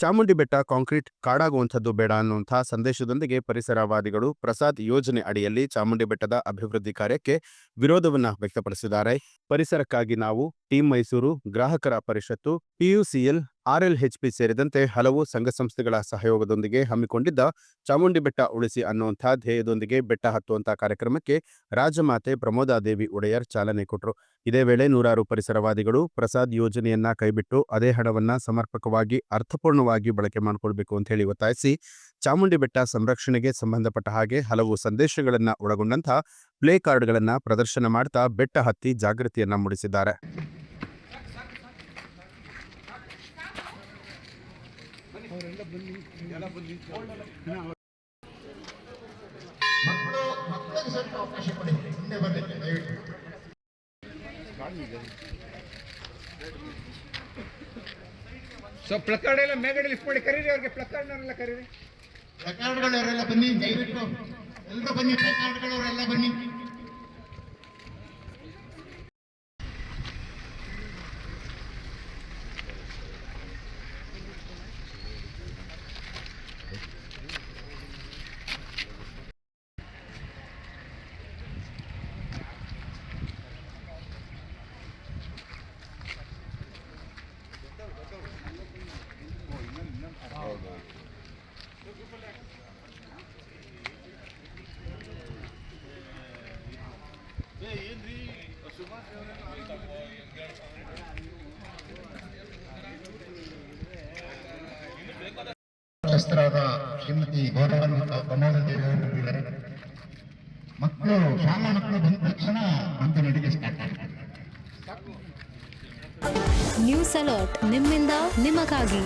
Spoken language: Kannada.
ಚಾಮುಂಡಿ ಬೆಟ್ಟ ಕಾಂಕ್ರೀಟ್ ಕಾಡಾಗುವಂಥದ್ದು ಬೇಡ ಅನ್ನುವಂಥ ಸಂದೇಶದೊಂದಿಗೆ ಪರಿಸರವಾದಿಗಳು ಪ್ರಸಾದ್ ಯೋಜನೆ ಅಡಿಯಲ್ಲಿ ಚಾಮುಂಡಿ ಬೆಟ್ಟದ ಅಭಿವೃದ್ಧಿ ಕಾರ್ಯಕ್ಕೆ ವಿರೋಧವನ್ನ ವ್ಯಕ್ತಪಡಿಸಿದ್ದಾರೆ. ಪರಿಸರಕ್ಕಾಗಿ ನಾವು, ಟೀಮ್ ಮೈಸೂರು, ಗ್ರಾಹಕರ ಪರಿಷತ್ತು, PUCL, RLHP ಸೇರಿದಂತೆ ಹಲವು ಸಂಘ ಸಂಸ್ಥೆಗಳ ಸಹಯೋಗದೊಂದಿಗೆ ಹಮ್ಮಿಕೊಂಡಿದ್ದ ಚಾಮುಂಡಿ ಬೆಟ್ಟ ಉಳಿಸಿ ಅನ್ನುವಂಥ ಧ್ಯೇಯದೊಂದಿಗೆ ಬೆಟ್ಟ ಹತ್ತುವಂಥ ಕಾರ್ಯಕ್ರಮಕ್ಕೆ ರಾಜಮಾತೆ ಪ್ರಮೋದಾದೇವಿ ಒಡೆಯರ್ ಚಾಲನೆ ಕೊಟ್ಟರು. ಇದೇ ವೇಳೆ ನೂರಾರು ಪರಿಸರವಾದಿಗಳು ಪ್ರಸಾದ್ ಯೋಜನೆಯನ್ನ ಕೈಬಿಟ್ಟು ಅದೇ ಹಣವನ್ನ ಸಮರ್ಪಕವಾಗಿ ಅರ್ಥಪೂರ್ಣವಾಗಿ ಬಳಕೆ ಮಾಡಿಕೊಳ್ಬೇಕು ಅಂತ ಹೇಳಿ ಒತ್ತಾಯಿಸಿ ಚಾಮುಂಡಿ ಬೆಟ್ಟ ಸಂರಕ್ಷಣೆಗೆ ಸಂಬಂಧಪಟ್ಟ ಹಾಗೆ ಹಲವು ಸಂದೇಶಗಳನ್ನ ಒಳಗೊಂಡಂತಹ ಪ್ಲೇ ಕಾರ್ಡ್ಗಳನ್ನ ಪ್ರದರ್ಶನ ಮಾಡ್ತಾ ಬೆಟ್ಟ ಹತ್ತಿ ಜಾಗೃತಿಯನ್ನ ಮೂಡಿಸಿದ್ದಾರೆ. ಸೊ ಪ್ಲಕಾರ್ಡ್ ಎಲ್ಲ ಮೇಗಡೆ ಲಿಫ್ಟ್ ಮಾಡಿ ಕರೀರಿ, ಅವ್ರಿಗೆ ಪ್ಲಕಾರ್ಡ್ನವರೆಲ್ಲ ಕರೀರಿ. ಪ್ಲಕಾರ್ಡ್ಗಳವರೆಲ್ಲ ಬನ್ನಿ, ದಯವಿಟ್ಟು ಎಲ್ಲರೂ ಬನ್ನಿ, ಪ್ಲಕಾರ್ಡ್ಗಳವರೆಲ್ಲ ಬನ್ನಿ. ಶಾಸ್ತ್ರದ ಶ್ರೀಮತಿ ಗೌರವಾನ್ವಿತ ಪ್ರಮೋದಾದೇವಿ ಅವರಿದ್ದಾರೆ. ಮಕ್ಕಳು, ಶಾಲಾ ಮಕ್ಕಳು ಬಂದ ತಕ್ಷಣ ಅಂತ ನಡಿಗೆ ಸ್ಟಾರ್ಟ್ ಆಗ್ತಾರೆ. ನ್ಯೂಸ್ ಅಲರ್ಟ್ ನಿಮ್ಮಿಂದ ನಿಮಗಾಗಿ.